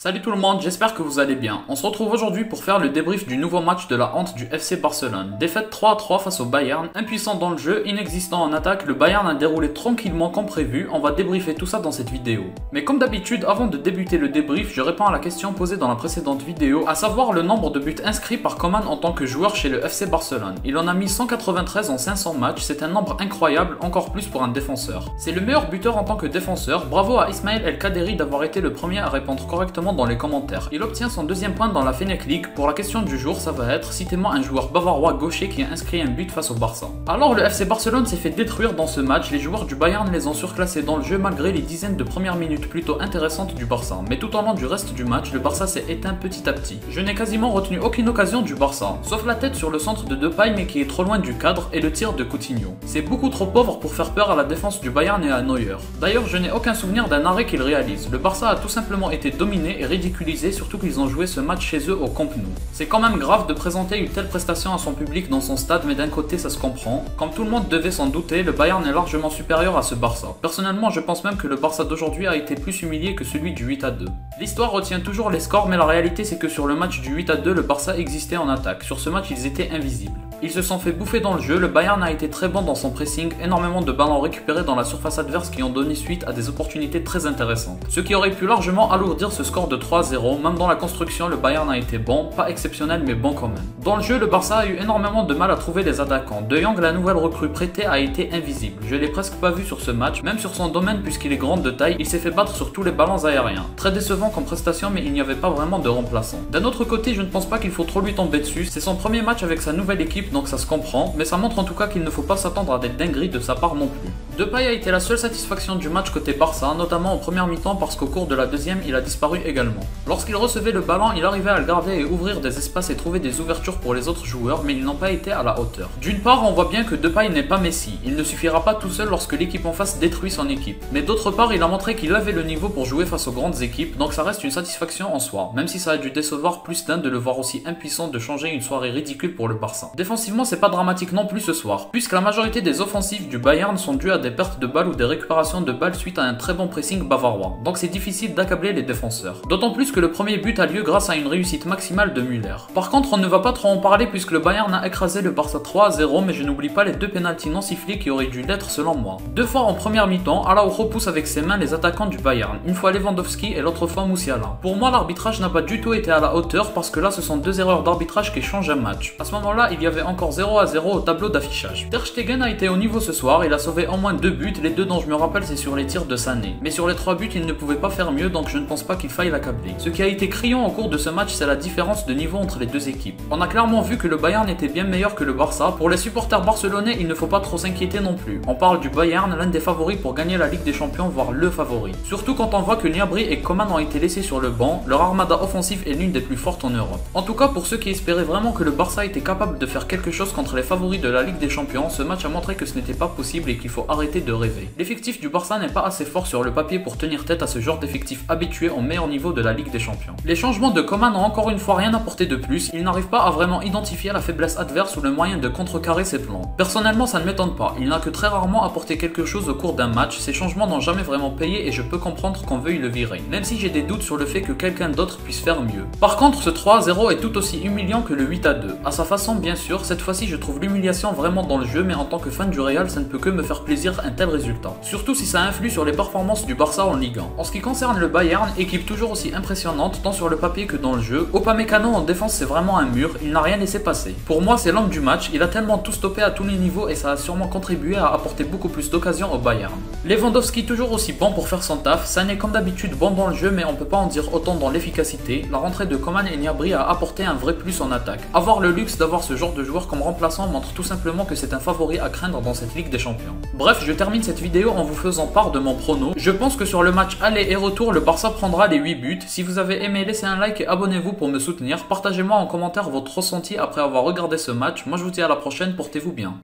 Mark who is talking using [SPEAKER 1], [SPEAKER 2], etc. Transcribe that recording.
[SPEAKER 1] Salut tout le monde, j'espère que vous allez bien. On se retrouve aujourd'hui pour faire le débrief du nouveau match de la honte du FC Barcelone. Défaite 3-3 face au Bayern, impuissant dans le jeu, inexistant en attaque, le Bayern a déroulé tranquillement comme prévu, on va débriefer tout ça dans cette vidéo. Mais comme d'habitude, avant de débuter le débrief, je réponds à la question posée dans la précédente vidéo, à savoir le nombre de buts inscrits par Coman en tant que joueur chez le FC Barcelone. Il en a mis 193 en 500 matchs, c'est un nombre incroyable, encore plus pour un défenseur. C'est le meilleur buteur en tant que défenseur, bravo à Ismaël El Kaderi d'avoir été le premier à répondre correctement dans les commentaires. Il obtient son deuxième point dans la Fennec League. Pour la question du jour, ça va être citez-moi un joueur bavarois gaucher qui a inscrit un but face au Barça. Alors le FC Barcelone s'est fait détruire dans ce match, les joueurs du Bayern les ont surclassés dans le jeu malgré les dizaines de premières minutes plutôt intéressantes du Barça. Mais tout au long du reste du match, le Barça s'est éteint petit à petit. Je n'ai quasiment retenu aucune occasion du Barça, sauf la tête sur le centre de Depay mais qui est trop loin du cadre et le tir de Coutinho. C'est beaucoup trop pauvre pour faire peur à la défense du Bayern et à Neuer. D'ailleurs, je n'ai aucun souvenir d'un arrêt qu'il réalise. Le Barça a tout simplement été dominé et ridiculisé, surtout qu'ils ont joué ce match chez eux au Camp Nou. C'est quand même grave de présenter une telle prestation à son public dans son stade, mais d'un côté ça se comprend. Comme tout le monde devait s'en douter, le Bayern est largement supérieur à ce Barça. Personnellement, je pense même que le Barça d'aujourd'hui a été plus humilié que celui du 8-2. L'histoire retient toujours les scores, mais la réalité c'est que sur le match du 8-2, le Barça existait en attaque. Sur ce match, ils étaient invisibles. Ils se sont fait bouffer dans le jeu, le Bayern a été très bon dans son pressing, énormément de ballons récupérés dans la surface adverse qui ont donné suite à des opportunités très intéressantes. Ce qui aurait pu largement alourdir ce score de 3-0, même dans la construction le Bayern a été bon, pas exceptionnel mais bon quand même. Dans le jeu, le Barça a eu énormément de mal à trouver des attaquants. De Jong, la nouvelle recrue prêtée, a été invisible. Je l'ai presque pas vu sur ce match, même sur son domaine puisqu'il est grand de taille, il s'est fait battre sur tous les ballons aériens. Très décevant comme prestation, mais il n'y avait pas vraiment de remplaçant. D'un autre côté, je ne pense pas qu'il faut trop lui tomber dessus, c'est son premier match avec sa nouvelle équipe donc ça se comprend, mais ça montre en tout cas qu'il ne faut pas s'attendre à des dingueries de sa part non plus. Depay a été la seule satisfaction du match côté Barça, notamment en première mi-temps parce qu'au cours de la deuxième, il a disparu également. Lorsqu'il recevait le ballon, il arrivait à le garder et ouvrir des espaces et trouver des ouvertures pour les autres joueurs, mais ils n'ont pas été à la hauteur. D'une part, on voit bien que Depay n'est pas Messi, il ne suffira pas tout seul lorsque l'équipe en face détruit son équipe. Mais d'autre part, il a montré qu'il avait le niveau pour jouer face aux grandes équipes, donc ça reste une satisfaction en soi, même si ça a dû décevoir plus d'un de le voir aussi impuissant de changer une soirée ridicule pour le Barça. Défensivement, c'est pas dramatique non plus ce soir, puisque la majorité des offensives du Bayern sont dues à des pertes de balles ou des récupérations de balles suite à un très bon pressing bavarois, donc c'est difficile d'accabler les défenseurs. D'autant plus que le premier but a lieu grâce à une réussite maximale de Müller. Par contre, on ne va pas trop en parler puisque le Bayern a écrasé le Barça 3-0, mais je n'oublie pas les deux pénaltys non sifflés qui auraient dû l'être selon moi. Deux fois en première mi-temps, Araujo repousse avec ses mains les attaquants du Bayern, une fois Lewandowski et l'autre fois Musiala. Pour moi, l'arbitrage n'a pas du tout été à la hauteur parce que là, ce sont deux erreurs d'arbitrage qui changent un match. À ce moment-là, il y avait encore 0-0 au tableau d'affichage. Ter Stegen a été au niveau ce soir, il a sauvé au moins 2 buts, les deux dont je me rappelle c'est sur les tirs de Sané. Mais sur les 3 buts, il ne pouvait pas faire mieux, donc je ne pense pas qu'il faille l'accabler. Ce qui a été criant au cours de ce match, c'est la différence de niveau entre les deux équipes. On a clairement vu que le Bayern était bien meilleur que le Barça. Pour les supporters barcelonais, il ne faut pas trop s'inquiéter non plus. On parle du Bayern, l'un des favoris pour gagner la Ligue des Champions, voire le favori. Surtout quand on voit que Gnabry et Coman ont été laissés sur le banc, leur armada offensif est l'une des plus fortes en Europe. En tout cas, pour ceux qui espéraient vraiment que le Barça était capable de faire quelque chose contre les favoris de la Ligue des Champions, ce match a montré que ce n'était pas possible et qu'il faut arrêter de rêver. L'effectif du Barça n'est pas assez fort sur le papier pour tenir tête à ce genre d'effectif habitué au meilleur niveau de la Ligue des Champions. Les changements de Coman n'ont encore une fois rien apporté de plus, il n'arrive pas à vraiment identifier la faiblesse adverse ou le moyen de contrecarrer ses plans. Personnellement, ça ne m'étonne pas, il n'a que très rarement apporté quelque chose au cours d'un match, ces changements n'ont jamais vraiment payé et je peux comprendre qu'on veuille le virer, même si j'ai des doutes sur le fait que quelqu'un d'autre puisse faire mieux. Par contre, ce 3-0 est tout aussi humiliant que le 8-2. À sa façon, bien sûr, cette fois-ci je trouve l'humiliation vraiment dans le jeu, mais en tant que fan du Real, ça ne peut que me faire plaisir un tel résultat. Surtout si ça influe sur les performances du Barça en Ligue 1. En ce qui concerne le Bayern, équipe toujours aussi impressionnante tant sur le papier que dans le jeu, Upamecano en défense c'est vraiment un mur, il n'a rien laissé passer. Pour moi c'est l'homme du match, il a tellement tout stoppé à tous les niveaux et ça a sûrement contribué à apporter beaucoup plus d'occasions au Bayern. Lewandowski toujours aussi bon pour faire son taf, Sané comme d'habitude bon dans le jeu mais on peut pas en dire autant dans l'efficacité, la rentrée de Coman et Gnabry a apporté un vrai plus en attaque. Avoir le luxe d'avoir ce genre de joueur comme remplaçant montre tout simplement que c'est un favori à craindre dans cette Ligue des Champions. Bref, je termine cette vidéo en vous faisant part de mon prono. Je pense que sur le match aller et retour, le Barça prendra les 8 buts. Si vous avez aimé, laissez un like et abonnez-vous pour me soutenir. Partagez-moi en commentaire votre ressenti après avoir regardé ce match. Moi je vous dis à la prochaine, portez-vous bien.